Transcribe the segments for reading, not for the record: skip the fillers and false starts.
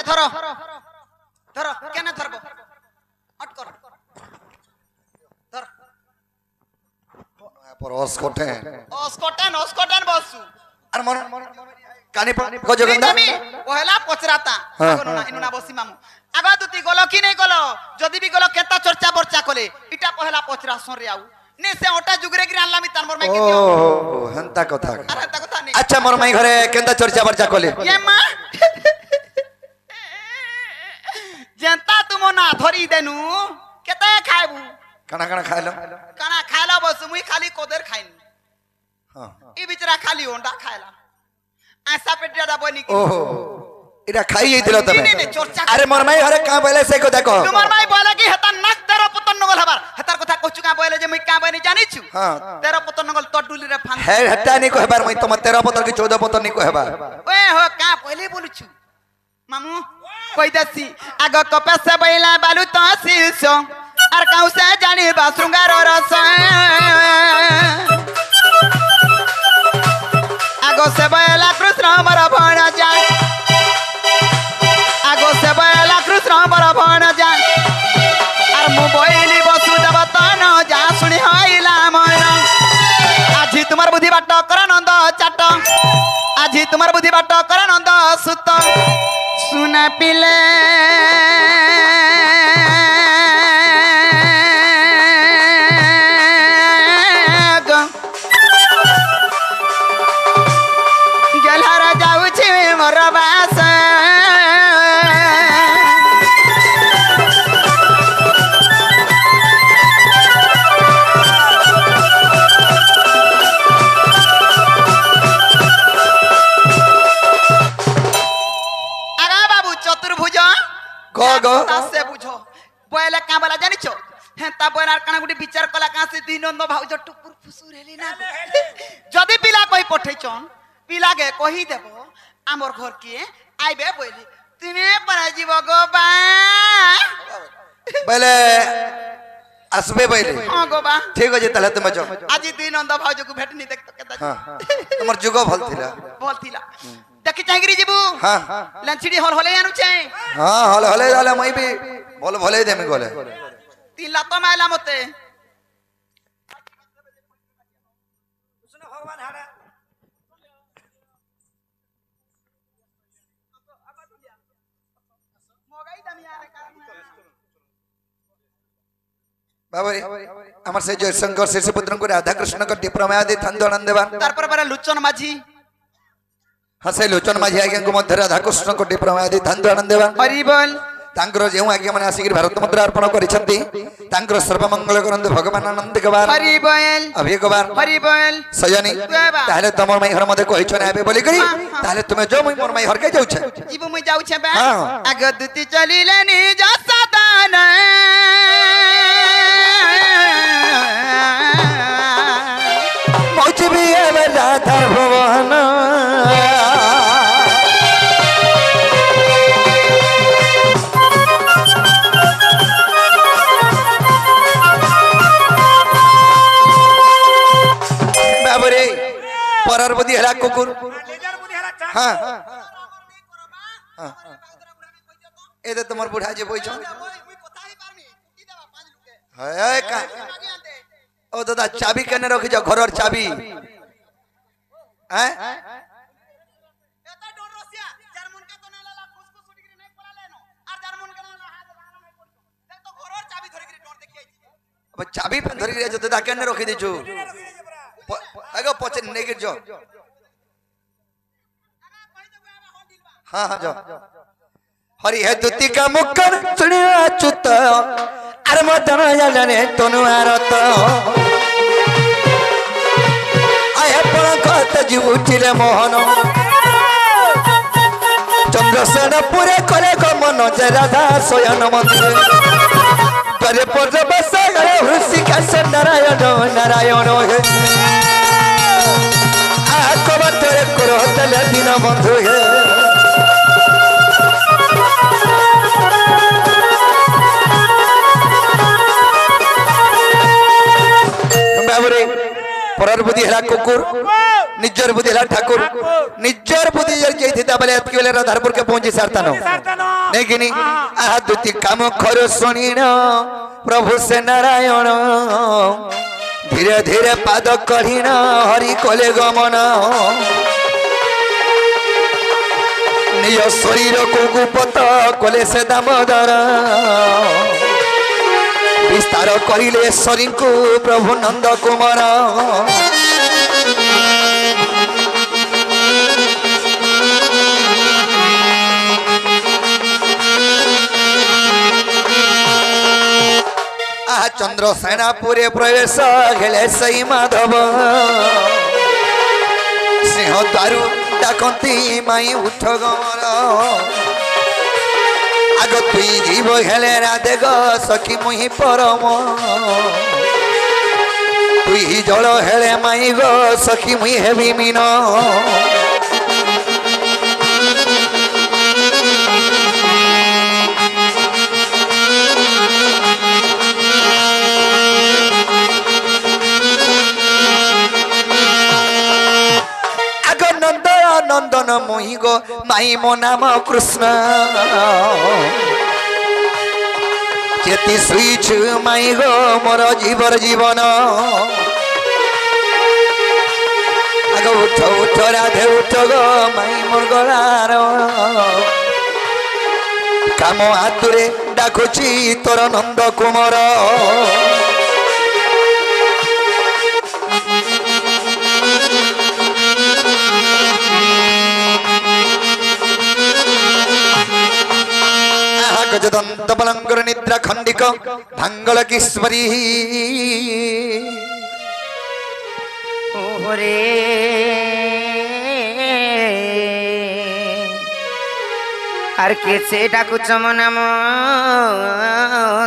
ধরো ধরো কেন ধরবো অট কর ধর पर অস্কটেন বসু আর মন কানি গজগন্ধা পহলা পচরাতা আগো না ইনুনা বসি মামু আগা দুতি গলো কি নাই গলো যদি বি গলো কেতা চর্চা বর্চা কলে ইটা পহলা পচরা সরে আউ নে সে ওটা জুগরে গির আনলামি তার মোর মাই কে দিও ओ हंता कथा नहीं अच्छा मोर माई घरे केंदा चर्चा बर्चा कोले ये मां जनता तुमो ना धरी देनु केते खाइबू कणा खाइलो कना खाइला बस मुई खाली कोदर खाइनी हां ई बिचरा खाली होंडा खाइला ऐसा पेटिया बनी की ओहो इरा खाई जइतिलो तमे नहीं चर्चा अरे मोर माई घरे का बोले से को देखो तुमर माई बोले कि हेता नाक तेरो पतन नगल हबार हेतार कथा कहचु का बोले जे मुई का बनी जानि छु हां तेरो पतन नगल तडुली रे फान है हट्टा नहीं को हेबार मई तुम 13 पतर की 14 पतर नहीं को हेबार ओए हो का पहले बोलु छु मामू कोई दसी आगो कपे से बैला बालू तो सीसो आर काउ से जानि बा श्रृंगार रस आगो से बैला कृष्ण मर भण जा आगो से बैला कृष्ण मर भण जा आर मु बैली बसु देवतन जा सुनी हइला मन आजी तुम्हार बुद्धि बाट कर नंद चाट आजी तुम्हार बुद्धि बाट कर नंद सुत सुना पिले गलहरा जाऊ छी मोर बास से बुझो बोले का बोला जानि छो हेता बोलार काना गुडी विचार कला का से दिनंद भाउज टुपुर फुसुर हेली ना जदी पिला कोई पठैछन पिला गे कहि देबो हमर घर के आइबे बोली तिने पर जीव गो बा बोले আসবে বাইরে हां गो बा ঠিক আছে তাহলে তুমি যাও আজি দিনন্দ ভাউজ को भेटनी देख तो केदा हां তোমার যুগ ভাল থিলা देखि चांगरी जीबू हां लंचडी हल हले आनु छे हां हले हले जाले मई भी बोल भले देमी गले 3 लात माइला मते कृष्ण भगवान हाड़ा मोगाई दमिया रे कारण बाबरे আমার সেই জয়শঙ্কর শিশুপুত্র को राधा कृष्ण को डिप्रमा दे थंदन देवान तार पर लुचन माझी हसे लोचन माझी आज्ञा को मध्य राधा कृष्ण को डिप्रमा दे थंदन देवान हरि बोल तांकर जेउ आज्ञा माने आसिक भारत मुद्रा अर्पण करिसंती तांकर सर्वमंगल करंद भगवान आनंद गवार हरि बोल अभी गवार हरि बोल सजनी ताहले तमर मई घर मधे कहिछन आबे बोली करी ताहले तुमे जो मई मोर मई घर के जाउ छे जीव मई जाउ छे बा हां अगदुती चलिले नि जसदान पहुंच भी है राधा भवन बाबरे परर बुद्धि हला कुकुर लेजर बुद्धि हला चाट हां ए त तमर बुढ़ा जे बोइ छ है का ओ दादा चाबी कने रखि जा घरर चाबी हैं एता डोर रसिया जर्मन के तो नाला खुसखुस उडी गिरी नहीं पला लेनो और जर्मन के नाला हाथ लाला नहीं पड़तो देख तो घरर चाबी धरि गिरी डोर देखि आइछि अब चाबी पे धरि गिरी दादा कने रखि दिछु आगो पछे नै गिर जो हां हां जो हरि है दुति का मुक्कर सुनिया चुत अरे मदन जाने तनु आरत आया पण कत जीवुतिले मोहन चंद्रसेन पुरे करे गमन जे राधा सोयन मंदिर करे पर बस गए हृषिका नारायण नारायण हे आ कबतरे करतले दिन बंधु हे परर बुद्धि हला कुकुर निजर बुद्धि ला ठाकुर निजर बुद्धि जर जेथिता बले अतकी वेले राधारपुर के पहुंची सारतानो नहीं कि नहीं आहा दुति काम खरो सुनिन प्रभु से नारायण धीरे धीरे पाद कढ़िन हरि कोले गमन निज शरीर को गुपत कोले से दामोदर विस्तार करिले शरीर को प्रभु नंद कुमार चंद्र सेनापुरे प्रवेश हेले सई माधव सिंह द्वारु डाकती माई उठ गमर आग तुई जीव हेले राधे ग सखी मुही परम तुई जल हेले माई ग सखी मुही हेबी मीन नंदन मोहि गो माई मो नाम कृष्ण चेती सुईछ माई गो मोर जीवर जीवन आग उठ उठ राधे उठ गो माई मोर गलार काम हातुरे डाकुची तोर नंद कुमार गजदंत बलंगर निद्रा खंडिक भंगल किस्वरी रे আর কে সে ডাকুছ মো নাম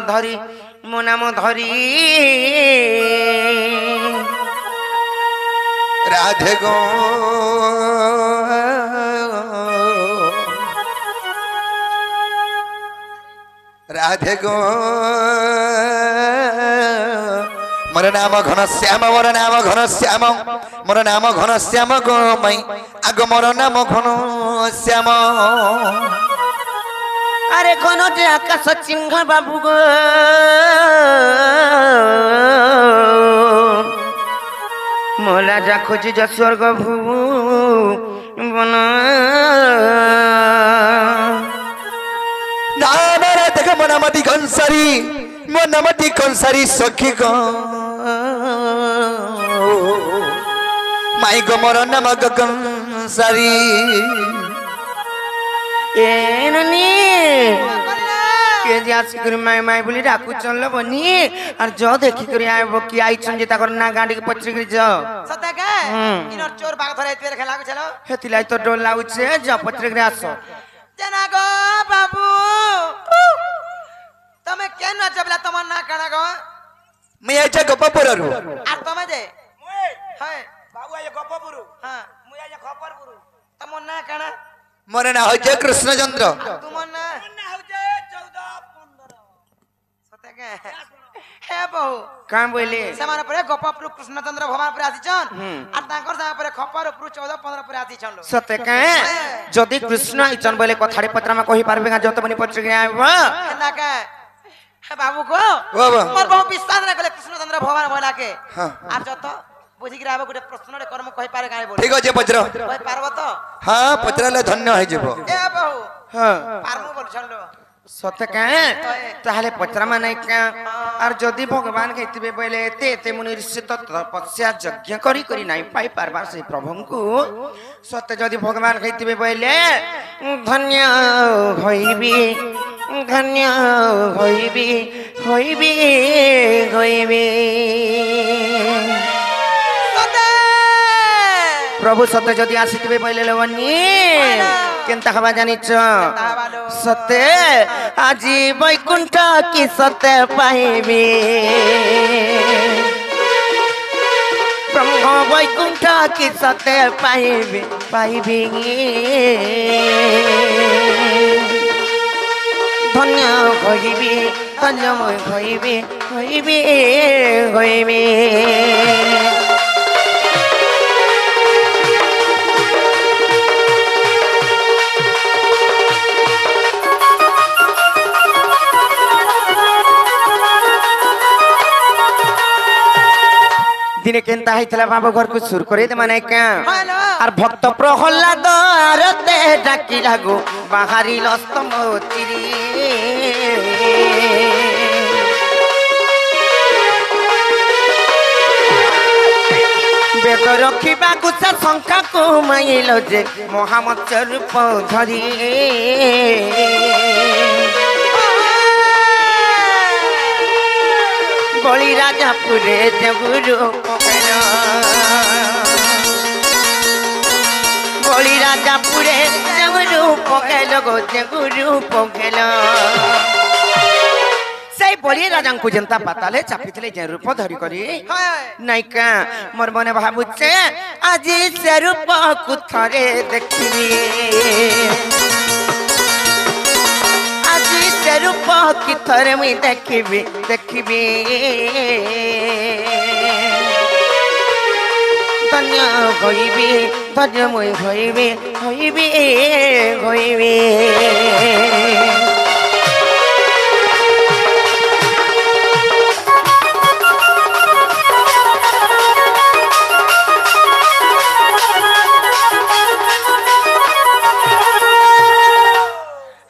ধরি মো নাম ধরি राधे गो राधे गो मोर नाम घन श्याम मोर नाम घन श्याम मोर नाम घन श्याम गो मई आग मोर नाम घन श्याम আরে কোন যে আকাশ সিংহ বাবু গো মোলা যা খুঁজি যা স্বর্গ ভুবন नाना देख मनामती कंसारी मनामती कंसारी सखी गो माई गो मोर नाम कंसारी एननी के जास कर माय माय बोली डाकू चल बनी और जो देखि कर आबो की आई छन जे ताकर ना गाडी के पछरी कर जा सत्य का इनर चोर बाग धरे तेरे खेला को चलो हेतिलाई तो डोल लाउछे जा पछरी कर आसो जना गो बाबू तमे केन न जबला तमन ना कणा गो मैं आचा गप्पपुरु आ तमे दे हाय बाबू आय गप्पपुरु हां मुई आय खपरपुरु तमन ना कणा मोर ना हो जय कृष्ण चंद्र तुमन ना हो जे 14 15 सत्य के हे बहु का बोले समान पर गप्पपुरु कृष्णचंद्र भगवान पर आसी छन आ ताकर सा पर खपरपुरु 14 15 पर आसी छन सत्य के जदी कृष्ण आइचन बोले कथारे पत्रा में कहि पारबे जत बनी पछरी के आबो ना का हे बाबू को बाबा मोर बहुत विश्वास ना कले कृष्णचंद्र भगवान बोला के हां आ जत बुझी गिराबो गुटे प्रश्न रे कर्म कहि पारे गाय बोल ठीक अछि पचर कहि पारबो तो हां पचरले धन्य होई जेबो ए बहु हां पारमु बोल छलो सत्य का ताहले पत्रा माने का और जदी भगवान कहतिबे बोले एते मुनि ऋषि तपस्या यज्ञ करी करी नाही पाई पारबा से प्रभु को सत्य जदी भगवान कहतिबे बोले धन्य होइबी धन्य होइबी होइबी होइबी प्रभु सत्य जदि आसितबे पहिले लवनी केनता हवा जानिच सत्य आजी बैकुंठ की सत्य पाइबे ब्रह्म बैकुंठ की सत्य पाइबे पाइबे धन्य होइबे धन्य होइबे होइबे होइबे दिने केनता हैतला बाबू घर को सुर करे माने क्या हेलो আর ভক্ত প্রহ্লাদ আরতে ডাকি লাগো বাহারি লস্তমতিরি বেদ রখিবা গুছা সংখ্যা কমাইল যে মহামৎস্য রূপ ধরি বলি রাজাপুরে দেবুরু পকেলা বলি রাজাপুরে দেবুরু পকেল গো দেবুরু পকেল সেই বলি রাজাঙ্কু যেন্তা পাতালে চাপিଥିଲେ যে রূপ ধরি করি নাইকা মোর মনে ভাবুছে আজি সে রূপকু থরে দেখিবি আজি সে রূপ কি থরে মুই দেখিবি দেখিবি ধন্য হইবি ধন্য মুই হইবি হইবি হইবি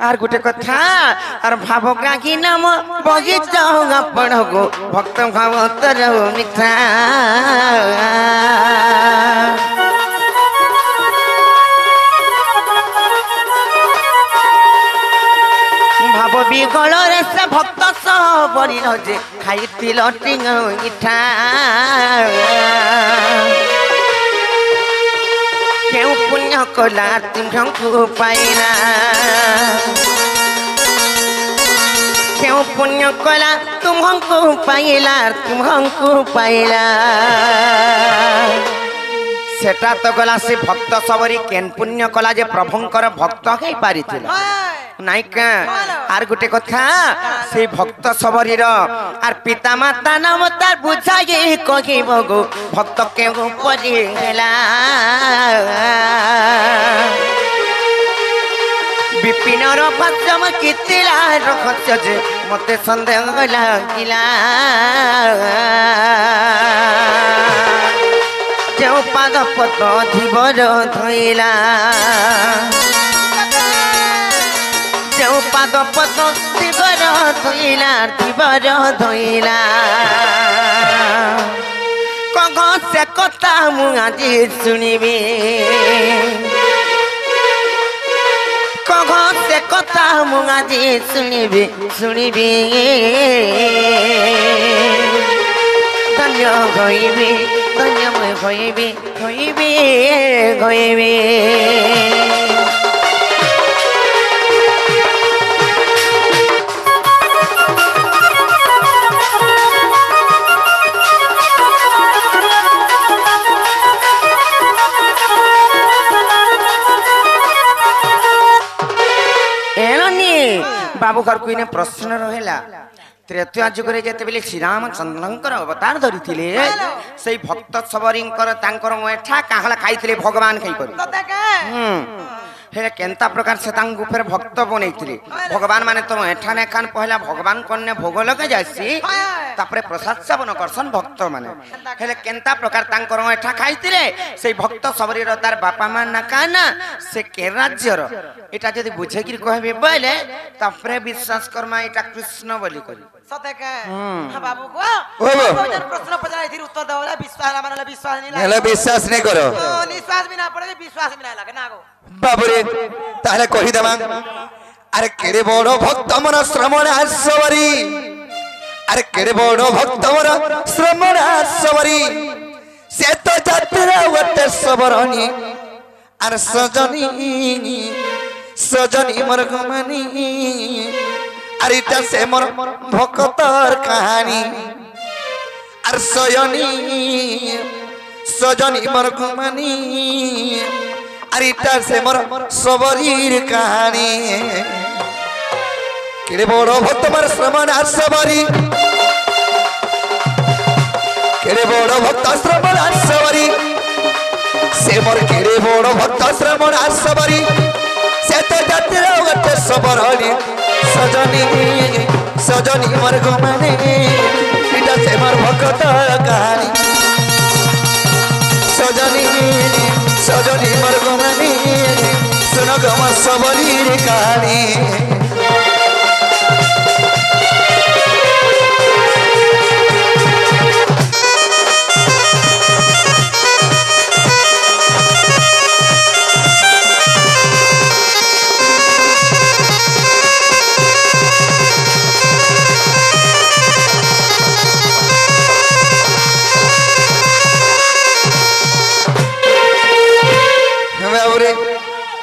আর গোটে কথা আর ভাব কাকি নাম বগিচ আপন গো ভক্ত ভাব তর মিথ্যা ভাব বিগলরে সে ভক্ত সবরিল যে খাইছিল টিং ইঠা কেউ পুণ্য কলা তুমକୁ পাইলা কেউ পুণ্য কলা তুমକୁ পাইলা সেটা তো গলা সে ভক্ত সবরি কেন পুণ্য কলা যে প্রভুঙ্কর ভক্ত হই পারিছিল নাইকা আর গোটে কথা সেই ভক্ত সবরীর আর পিতা মাতা নাম তার বুঝাই কহিব গো ভক্ত কেউ পরি হেলা বিপিনর পাচম কিতিলা রহস্য যে মতে সন্দেহ লাগিলা যে পাদ পদ ধীবর ধইলা পাদ পদ দিবর ধইলা কগ সে কথা মু আজি শুনিবি কগ সে কথা মু আজি শুনিবি ধন্য হইবি ধন্য মই হইবি হইবি बाबू घर को प्रश्न रहा त्रेतया जुगे जिते श्रीरामचंद्र अवतार धरी से भक्त सबरी एठा काहला खाई भगवान खाई हेले केंता प्रकार से फिर भक्त बनई भगवान माने तो एठा ने खान पहला भगवान कन्ने भोग लगे जासी तापरे प्रसाद सेवन करसन भक्त माने हेले केंता प्रकार एठा खाई से भक्त सबरी तार बापा मां ना काना से के राज्यर एटा जदी बुझे कि कहबे बोले तापरे विश्वास करमा एटा कृष्ण बोली करी सते के बाबू को जन प्रश्न पचाई थी उत्तर देवला विश्वास ना मानले विश्वास नहीं लागे हेले विश्वास नहीं करो निश्वास भी ना पड़े विश्वास भी ना लागे ना गो बाबूरे ताहले कहि देबा अरे केड़े बड़ भक्त मन श्रवण आसवरी अरे केड़े बड़ भक्त मन श्रवण आसवरी से तो जात्रा वटे सबरनी अरे सजनी मोर घुमानी अरे इटा से मोर भक्तर कहानी अरे सजनी मोर घुमानी अरे से मोर सबरीर कहानी केड़े बड़ भक्त मोर श्रवण आसवरी केड़े बड़ भक्त श्रवण आसवरी से मोर केड़े बड़ भक्त श्रवण आसवरी से तो जात्रा गटे सबरनी सजनी मोर घुमानी इटा से मोर भक्त कहानी सजनी सजनी मरगमानी सुन गम सबरी कहानी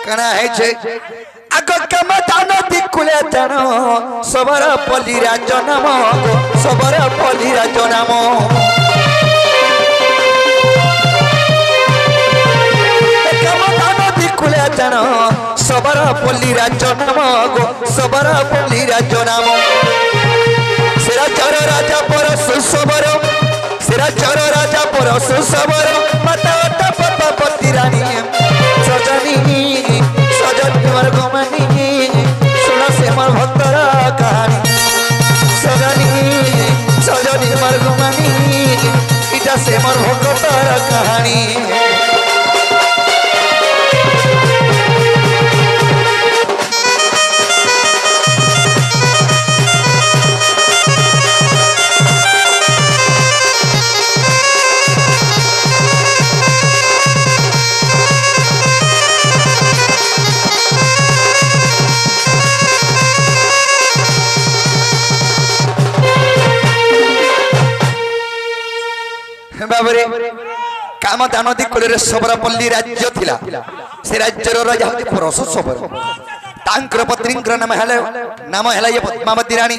कणा है आग कम दान दिकुले जान सबर पलिरा जनम सबर पलिरा जनम कम दान दिकुले जान सबर पलिरा जनम सबर पलिरा जनम सेरा चर राजा पर सुसबर सेरा चर राजा पर सुसबर माता पता पति रानी सजनी सजनी मरगमानी सुन से मोर भक्तर कहानी सजनी सजनी मरगमानी इटा से मोर भक्तर कहानी काम दान दिकुले सबरपल्ली राज्य थिला से राज्यर राजा होते परशु सबर तांकर पत्नींकर नाम है ये पद्मावती रानी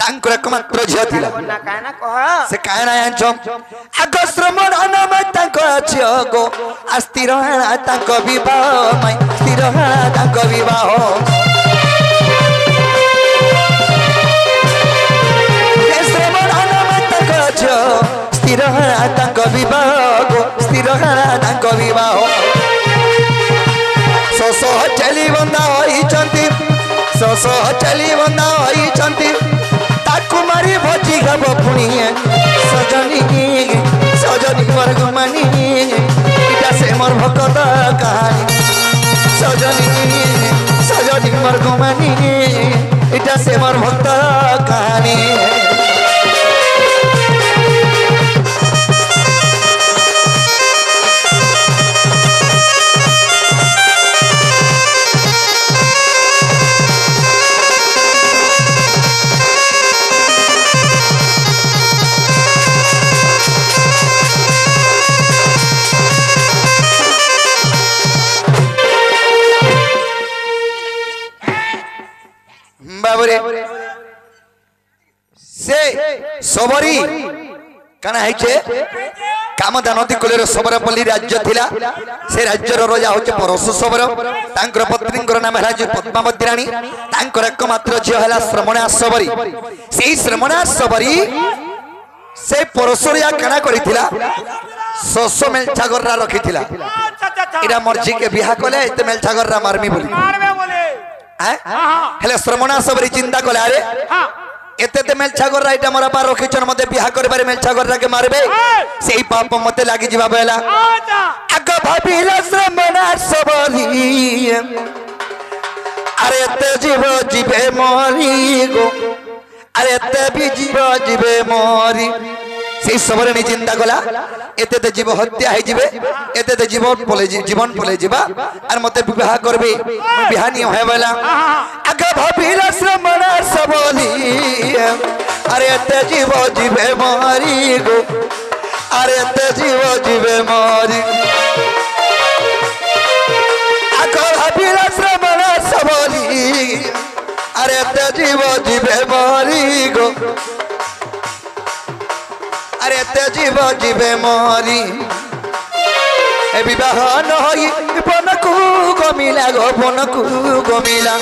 तांकर एकमात्र झियो थिला से कायना यांचम आग श्रमण नाम तांको झियो गो अस्थिर हाना तांको विवाह मै स्थिर हाना तांको विवाह श्रमण नाम तांको झियो स्थिर हाना तांको विवाह स्थिर हाना तांको विवाह ससो चली बंदा होइचंती ससो चली बंदा होइचंती ताकू मारी भोजी गब पुणी सजनी सजनी मरगमानी इटा से मोर भक्त कहानी सजनी सजनी मरगमानी इटा से मोर भक्त कहानी से सबरी काना है काम दानती कुलेर सबरपल्ली राज्य थिला से राज्यर राजा होचे परशु सबर तांकर पत्नींकर नाम है पद्मावती रानी तांकर एकमात्र झियो है श्रमणा सबरी से श्रमणा सबरी से परशुरिया काना करिथिला ससो मेलछागररा रखिथिला इरा मर्जी के बिहा कले एते मेलछागररा मारमी बोली हेले श्रमणा सबरी चिंता कले अरे एते मेलछागररा इटा मोरा पार रखिछन मते बिहा करबारे मेलछागररा के मारबे सेही पाप मते लागि जिबा बेला आग भाबिला श्रमणा सबरी अरे ते जीव जीवे मरी गो अरे ते भी जीव जीवे मरी से सबरणी चिंता कला एते जीव हत्या है जीवे एते जीवन पले जीवा और मते विवाह करबे बिहा नहीं होय वाला आग भाबिला श्रमणा सबली अरे एते जीव जीवे मरी गो अरे एते जीव जीवे मरी आग भाबिला श्रमणा सबली अरे एते जीव जीवे मरी गो अरे ते जीव जीवे मरी ए विवाह न होई बनकू गमिला गो बनकू गमिला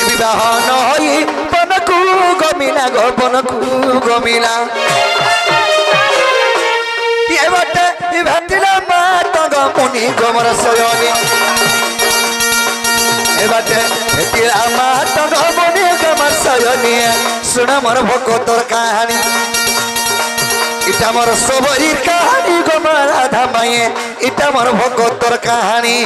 विवाह न होई बनकू गमिला गो बनकू गमिला ये बाटे भातिला मा तंग मुनि गमर सयनी बाटे तेरा माता गमने गमर सयनी सुन मोर भक्तर कहानी इटा मोर सबरी कहानी गो राधा माये इटा मोर भगतर कहानी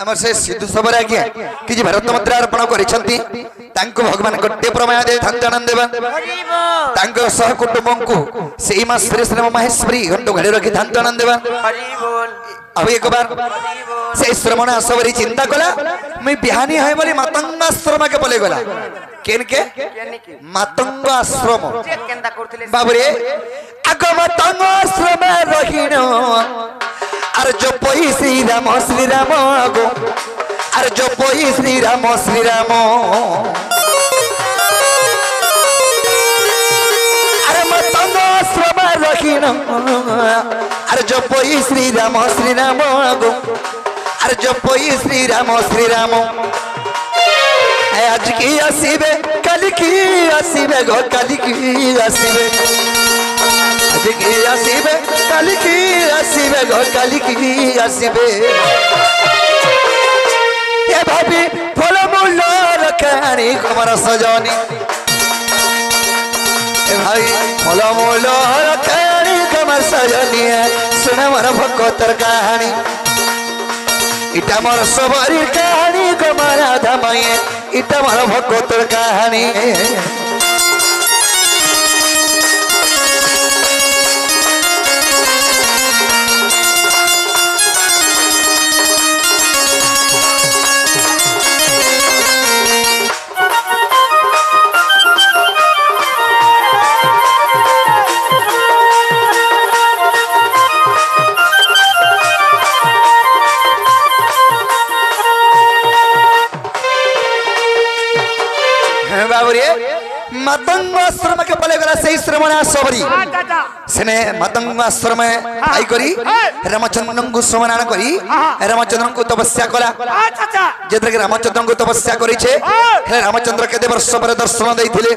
आमर से सिद्धू सबर आज्ञा कि भारत मुद्रा अर्पण करिसंती तांको भगवान गोटे प्रमेय दे धनजनन देवा तांको सह कुटुंबंकु सेई मास श्री श्री महेश्वरी घंटो घड़े रखी धनजनन देवा अब एक बार से श्रवण आसवरी चिंता कला मैं बिहानी है बोली मातंग आश्रम के बोले गला केन के मातंग आश्रम बाबरे आगो मातंग आश्रम रहिनो अरे जो पोई श्री राम गो अरे जो पोई श्री राम अरे मतंग आश्रम रखिन अरे जो पोई श्री राम गो अरे जो पोई श्री राम आज की आसीबे कल की आसीबे गो कल की आसीबे आज की आसीबे कल की आसीबे गो कल की आसीबे ये भाभी फल मूल रखानी कमर सजनी ए भाई फल मूल रखानी कमर सजनी सुन मोर भगतर कहानी इटा मोर सबरी कहानी कमर राधा माये इटा मोर भगतर कहानी मतंग आश्रम के पले गला से श्रवण सबरी सेने मतंग आश्रम आई करी रामचंद्र को सुमनान करी रामचंद्र को तपस्या कला जेतरे के रामचंद्र को तपस्या करी छे हे रामचंद्र के वर्ष पर दर्शन देइथिले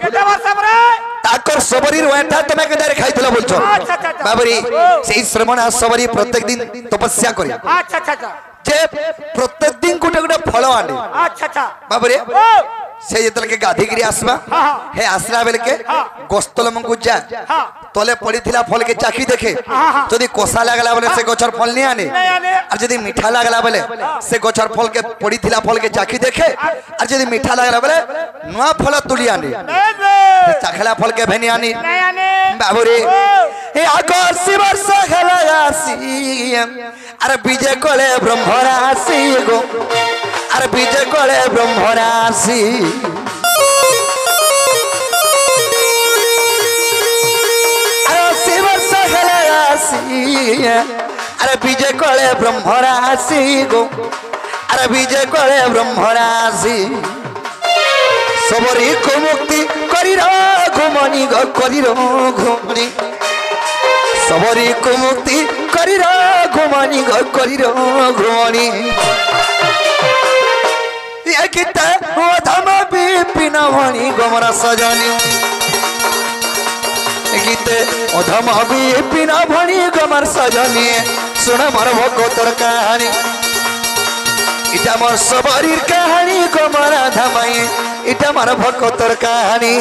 ताकर सबरी रोएठा तमे के दारे खाइथिला बोलछो बाबरी से श्रवण सबरी प्रत्येक दिन तपस्या करी जे प्रत्येक दिन गुटे गुटे फल आने बाबरे से जेतल के गाधी गिरी आसबा हे आसला बेल के गोस्तल मंगु जा तले पड़ी थिला फल के चाखी देखे जदी कोसा लागला बोले से गछर फल नहीं आने और जदी मीठा लागला बोले से गछर फल के पड़ी थिला फल के चाखी देखे और जदी मीठा लागला बोले नुआ फल तुली आने चाखला फल के भेनी आनी बाबूरे हे आकाश वर्ष खलासी अरे विजय कोले ब्रह्मरासी गो अरे विजय कोले ब्रह्मरासी अरे विजय कोले ब्रह्मरासी गो अरे विजय कोले ब्रह्मरासी सबरी को मुक्ति करी घुमनी गो करी घुमनी सबरी को मुक्ति करी घुमनी गो करी घुमनी ये किता धम बिपिन भणी गमरा सजनी गीते अधम बिपिन भणी गमर सजनी सुन मोर भगतर कहानी इटा मोर सबरीर कहानी गमर राधा माये इटा मोर भगतर कहानी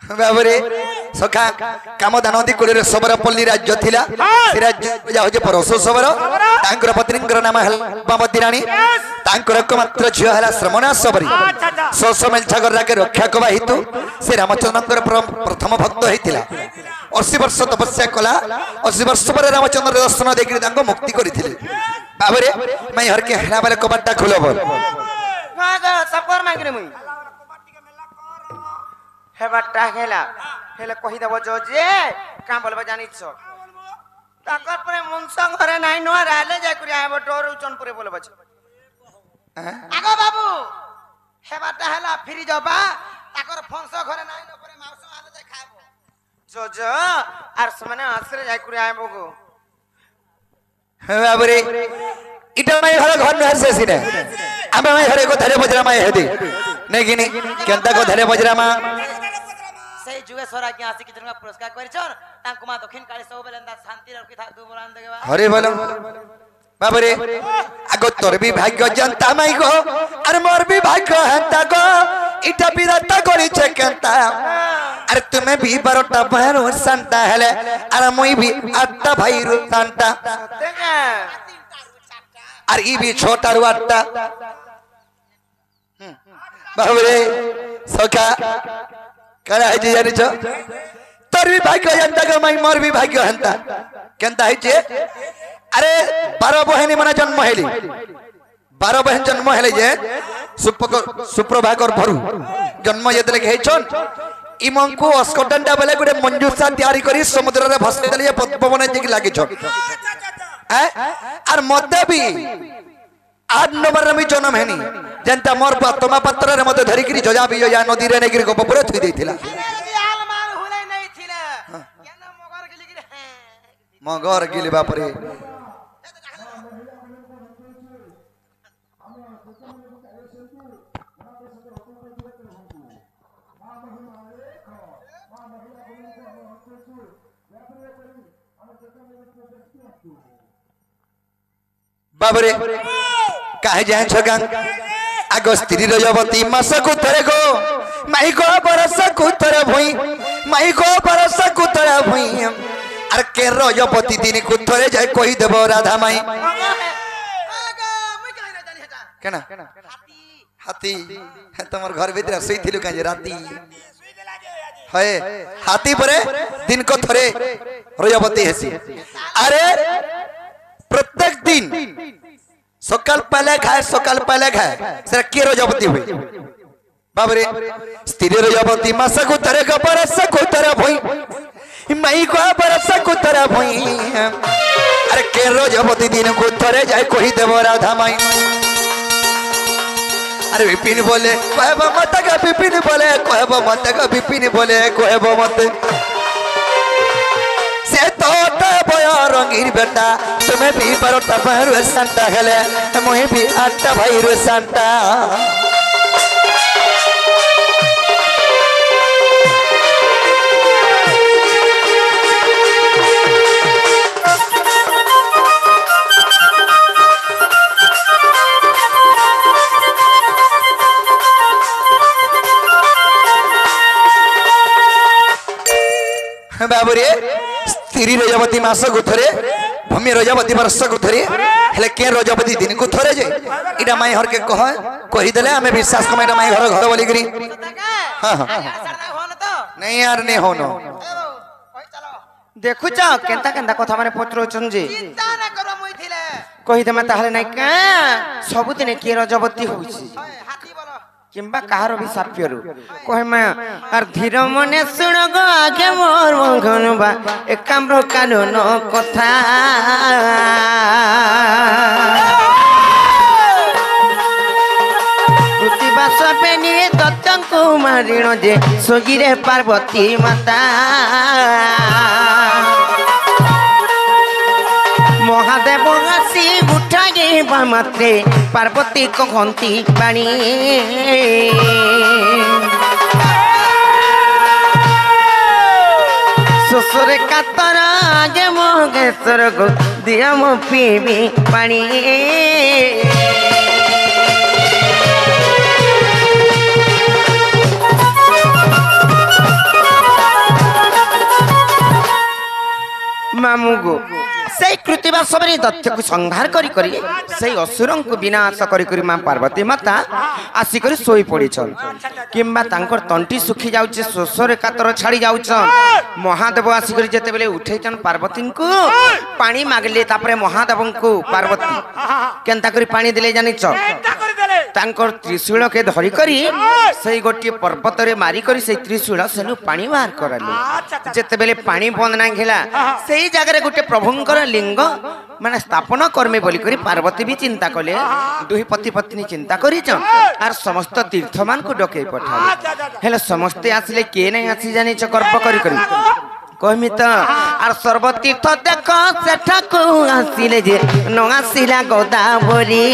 बाबरे सखा कामदान नदी कूल सबरपल्ली राज्य थिला से राज्य जाउजे परसो सबरो तांकर पत्नींकर नाम हेल्पावती रानी तांकर एकमात्र झियो हला श्रवणा सबरी सोसो मेलछागर राके रक्षा कबा हेतु से रामचंद्रंकर प्रथम भक्त हेतिला 80 वर्ष तपस्या कला 80 वर्ष पर रामचंद्र दर्शन देखि तांको मुक्ति करिथिले बाबरे मैं हर के हेरा बारे कबाटा खोलो बोल हां गा सफर मांगरे मुई हेबाटा हेला हेले कहि देबो जो जे का बोलबा जानि छ ताकर परे मुंसा घरे नाही न राले जाय करी आबो डोर उचनपुरे बोलबा छ आगो बाबू हेबाटा हेला फिरी जबा ताकर फंस घरे नाही न परे मांस आले जाय खाबो जो जो आर समने आसरे जाय करी आबो गो बाबरे इटा मैं घर घर न हरसे सिने आमे मैं हरे को धरे बजरा मैं हेदी नहीं कि नहीं केंता को धरे बजरा मा सही जुगे सोरा के आसी किचन का पुरस्कार करिछन तांको मा दक्षिण काली सब बेलंदा शांति रखि था दु बोलान देबा हरे बोलो बाबरे आगो तोर भी भाग्य जनता माई गो अरे मोर भी भाग्य हंता गो इटा बिरता करी छे केंता अरे तुम्हें भी 12टा बहन संता हेले अरे मुई भी 8टा भाई रु संता अरे ई भी छोटा रु 8टा बाबरे सखा करा है जे जानि छ तोर भी भाग्य जनता गो माई मोर भी भाग्य हंता केंता है जे अरे 12 बहनी मना जन्म हेली 12 बहन जन्म हेले जे सुप्रभाकर भरू जन्म जेतले के हेछन इमंकु अस्कटंडा बेले गुडे मंजूसा तयारी करी समुद्र रे भसले देले पद्मवन जे लागि छ आर मते भी 8 नंबर रे जन्म हेनी जनता मोर तमा पत्र रे मते धरि करी जजा भी जजा नदी रे नेगिर गोबर थुई देथिला मगर गिली बापरे बाबरे काहे जाय छगां आगो स्त्री रजवती मास को थरे गो माई को बरस को थरे भई माई को बरस को थरे भई अरे के रजवती दिन को थरे जाय कहि देबो राधा माई केना हाथी तमर घर भीतर सई थिलु काजे राती है हाथी परे दिन को थरे रजवती हेसी अरे प्रत्येक दिन सकाल पहले खाए सर के रजवती हुई बाबरे स्त्री रजवती मास को तरे का बरस को तरे भई मई को बरस को तरे भई अरे के रजवती दिन को तरे जाय कहि देबो राधा माई अरे विपिन बोले कहबो मत का विपिन बोले कहबो मत का विपिन बोले कहबो मत से तो बय रंगीर बेटा तुम्हें भी 12टा बहन रे संता हेले मुई भी 8टा भाई रे संता बाबरे स्त्री रजवती मास को थरे भूमि रजवती वर्ष को थरे हेले के रजवती दिन को थरे जे इडा माई हर के कहि देले हमें विश्वास कमे इडा माई घर घर बोली करी हां हां नहीं यार नहीं होनो देखु छ केंता केंता कथा माने पत्रो छन जे चिंता ना करो मुई थिले कहि देमा ताहले नै का सब दिन के रजवती होइछि हाथी बोलो किंबा कहार भी साप्यरु कहमा आर धीर मने सुन गो आगे मोर मंगनबा एकाम्र कानून कथा प्रतिबास पेनी दत्तंकु मारिण जे सोगिरे पार्वती माता महादेव आसी उठागे मात्रे पार्वती कहती पानी शोषरे कातर आगे महेश्वर को दिया मो पीबी पानी मामू गो से कृतिबा सबरे दत्त को संहार करी करी से असुरं को विनाश करी करी मां पार्वती माता आसी करी सोई पड़ी छन किंबा तांकर तंटी सुखी जाउचे शोषरे कातर छाड़ी जाउछ महादेव आसिकर जेतेबेले उठैछन पार्वती को पानी मागले तापरे महादेव को पार्वती केनता करी पानी दिले जानिछ तांकर त्रिशूल के धरी करी सही गोटी पर्वत रे मारी करी से त्रिशूल सेनु पानी बाहर करले जेतेबेले पानी बंद ना घेला सही जगह रे गोटे प्रभुंकर लिंग माने स्थापन कर्मे बोली करी पार्वती भी चिंता कले दुही पति पत्नी चिंता करी छ आर समस्त तीर्थमान को डके पठाले हेले समस्त आसले के नै आसी जानि छ कर्प करी करी कहमी त आर सर्वतीर्थ देख सेठा को आसिले जे न आसिला गोदावरी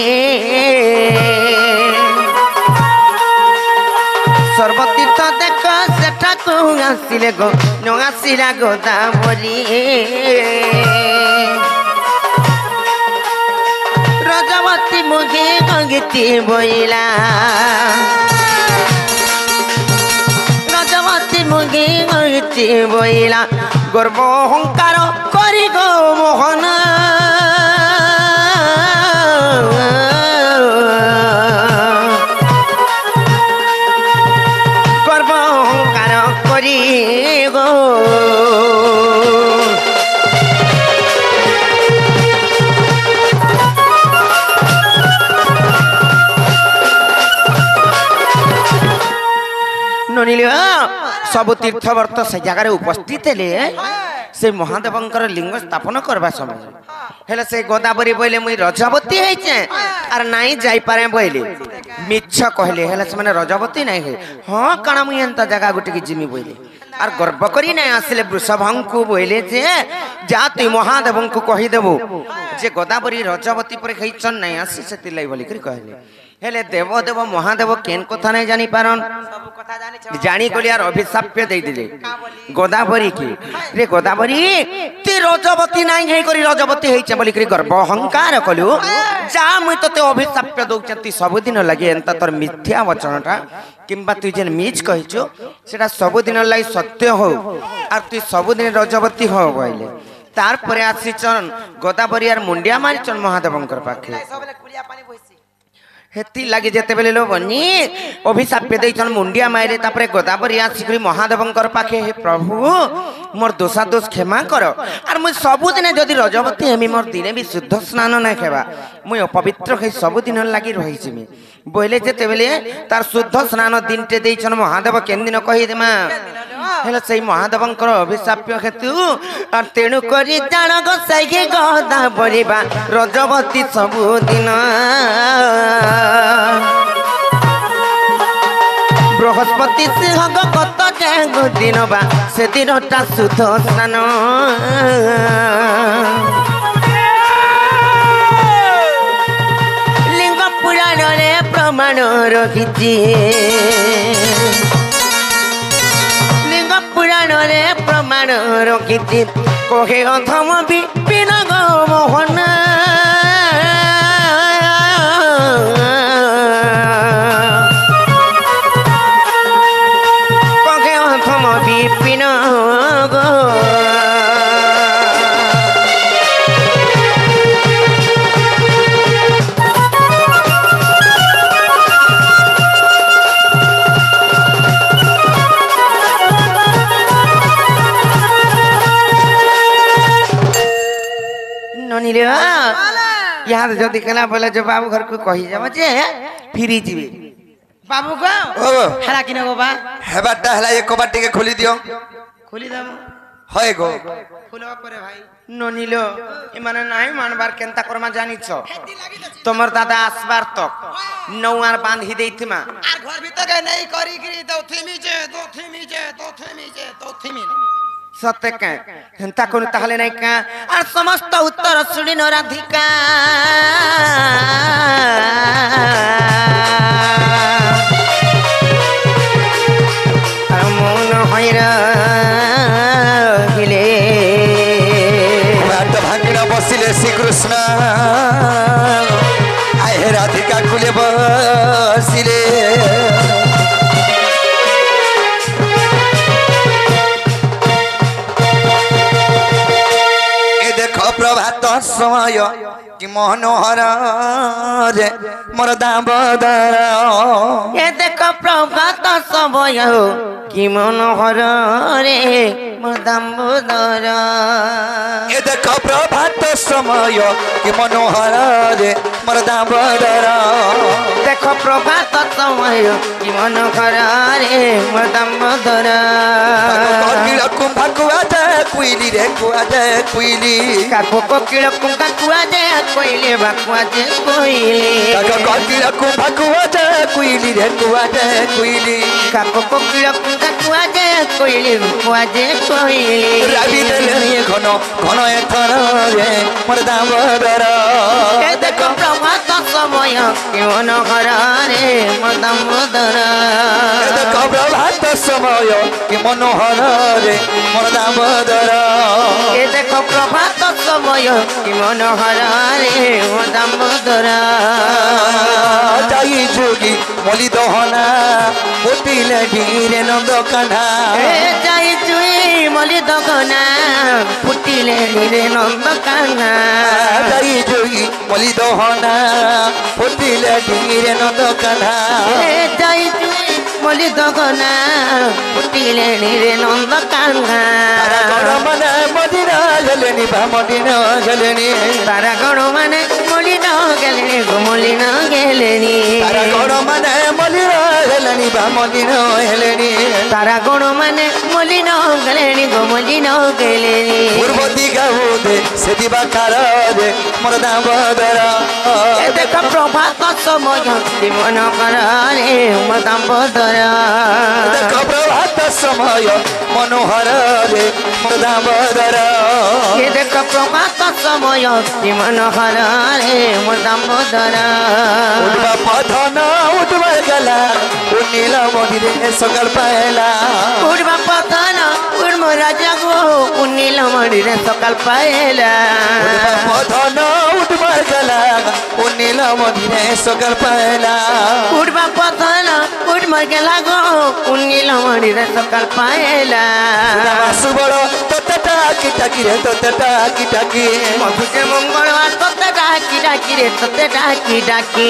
सर्वतीर्थ देख सेठा को आसिले गो न आसिला गोदावरी रजवती मुगे गंगती बोइला रजवती मुगे गंगती बोइला गर्व अहंकार करी गो मोहन गर्व अहंकार करी गो सब तीर्थवर्त से जगार उपस्थित हेले से महादेवंकर लिंग स्थापन करबा समय हेले से गोदावरी बोले मुई रजवती होइछे आर नाई जाई पारे बोले मिछ कहले हेले से माने रजवती नाही हे हां काना मुई एंता जगह गुटी की जिमी बोले आर गर्व करी नाही आसले वृषभंकु बोले जे जा तु महादेवंकु कहि देबो जे गोदावरी रजवती पर खैछन नाही आसी सेति लाई बोली करी कहले हेले देव देव महादेव केन कथा नहीं जानी पारन जानी कोली यार अभिशाप्य दे दिले गोदावरी की रे गोदावरी ती रजवती नाही हे करी रजवती हेचे बोली करी गर्व अहंकार कलु जा मुई तते अभिशाप्य दउचती सब दिन लागि एंता तोर मिथ्या वचनटा किंबा तू जेन मीच कहिचो सेटा सब दिन लाई सत्य हो आर तू सब दिन रजवती हो बोइले तार परे आसीचन गोदावरी यार मुंडिया मारिचन महादेवंकर पाखे हेती लगे जेते बेले लो बनी अभिशाप्य देइछन मुंडिया मारे तापरे गोदावरी आसिकरी महादेवंकर पाखे हे प्रभु मोर दोषा दोष क्षमा कर आर मु सब दिन जदी रजवती हेमी मोर दिने भी शुद्ध स्नान ना खेबा मु अपवित्र हे सब दिन लागि रहिछि मी बोले जेते बेले तार शुद्ध स्नान दिनटे देइछन महादेव केन दिन कहि देमा हेले सही महादेवंकर अभिशाप्य हेतु आर तेनु करी जान गसाइके गोदावरी बा रजवती सब दिन बृहस्पति सिंह गत दिन बा से दिनटा शुद्ध स्नान लिंग पुराण रे प्रमाण रखिछि लिंग पुराण रे प्रमाण रखिछि कहे अधम विपिन गो मोहन विपिन गो ननीले यहाँ जदि कला बोले जो बाबू घर को कही जाबो जे फिरी जीवे बाबू को हला किने गो बा हेबाटा हला एक कबाटी के खोली दियो खोली दम होय गो खोलवा परे भाई ननीलो ए माने नाही मानबार केनता करमा जानिछ तोमर दादा आसबार तक नौआर बांधी देइथिमा आर घर भीतर के नहीं करी गिरी तो थेमी जे सत्य के हेंता कोन ताहले नाही का आर समस्त उत्तर सुनी न राधिका मन हैरा हिले बाट भांगना बसिले श्री कृष्ण आए राधिका कुले बसिले प्रभात समय कि मनोहर रे मोर दामोदर ए देख प्रभात समय कि मनोहर रे मोर दामोदर ए देख प्रभात समय कि मनोहर रे मोर दामोदर देख प्रभात समय कि मनोहर रे मोर दामोदर कोकिल कुंभा कुआ दे कुइली रे कुआ दे कुइली काको कोकिल कुंभा कुआ दे कोइले बाकुआ दे कोइले काको कोकिल कुंभा कुआ दे कुइली रे कुआ दे कुइली काको कोकिल कुंभा कुआ दे कोइले बाकुआ दे कोइले राबी देले घन घन एथर रे मोर दामोदर ए देख प्रभात समय कि मनोहर रे मोर दामोदर ए देख प्रभात समय कि मनोहर रे मोर दामोदर ए देख प्रभात समय कि मनोहर रे मोर दामोदर जाई जोगी मली दहना फुटिले ढीरे नंद कान्हा ए जाई जुई मली दगना फुटिले रे नंद कान्हा जाई जोगी मली दहना फुटिले ढीरे नंद कान्हा ए जाई जुई मली दगना फुटिले रे नंद कान्हा तारा गण मन मदिना गलेनी बा मदिना गलेनी तारा गण माने मली न गेलेनी घुमली न गेलेनी तारा गण मन मदिना गलेनी बा मदिना हेलेनी तारा गण माने मली न गेलेनी घुमली न गेलेनी पूर्व दिगा होदे से दिवा कार रे मोर दामोदर ए देख प्रभात समय कि मनोहर रे मोर दामोदर देख प्रभात समय मनोहर रे मोर दामोदर ए देख प्रभात समय कि मनोहर रे मोर दामोदर उठवा पधन उठवा गला उनील मदिरे सकल पाएला उड़वा पतन उड़म राजा गो उन्नील मणिरे सकाल पाएला उठवा पधन उठवा गला उनील मदिरे सकल पाएला उड़वा पतन उड़म गेला गो उन्नील मणिरे सकाल पाएला सुबड़ तोते टाकी टाकी रे तोते टाकी टाकी मधुके मंगलवार तोते डाकी डाकी रे तोते डाकी डाकी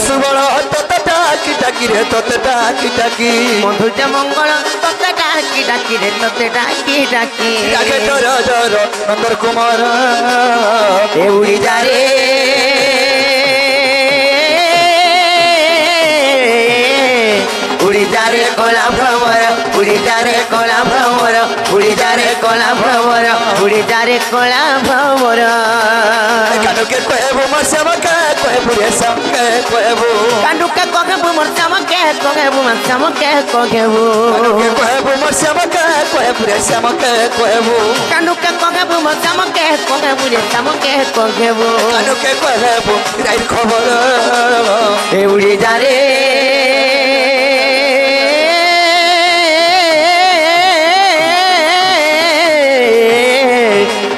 सुबड़ तोते टाकी टाकी रे तोते टाकी टाकी मधुके मंगल तोते डाकी डाकी रे तोते डाकी डाकी डाके जर जर नंदर कुमार ए उड़ी जा रे उड़ी जा रे कोला भ्रमर उड़ी जा रे कोला भ्रमर उड़ी जा रे कोला भ्रमर उड़ी जा रे कोला भ्रमर कानो के कहबो मरसम के कहबो रे सम के कहबो कांडू के कोगेबु मरसम के कोगेबु मरसम के कोगेबु कानो के कहबो मरसम के कहबो रे सम के कहबो कांडू के कोगेबु मरसम के कोगेबु रे सम के कोगेबु कानो के कहबो राइट खबर ए उड़ी जा रे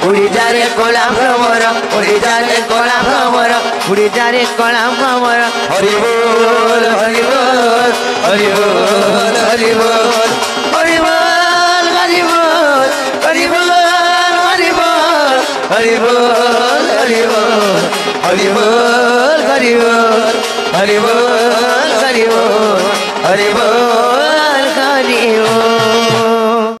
उड़ी जा रे कोला भ्रमर उड़ी जा रे कोला भ्रमर उड़ी जा रे कोला भ्रमर हरि बोल हरि बोल हरि बोल हरि बोल हरि बोल हरि बोल हरि बोल हरि बोल हरि बोल हरि बोल हरि बोल हरि बोल हरि बोल हरि बोल हरि बोल हरि बोल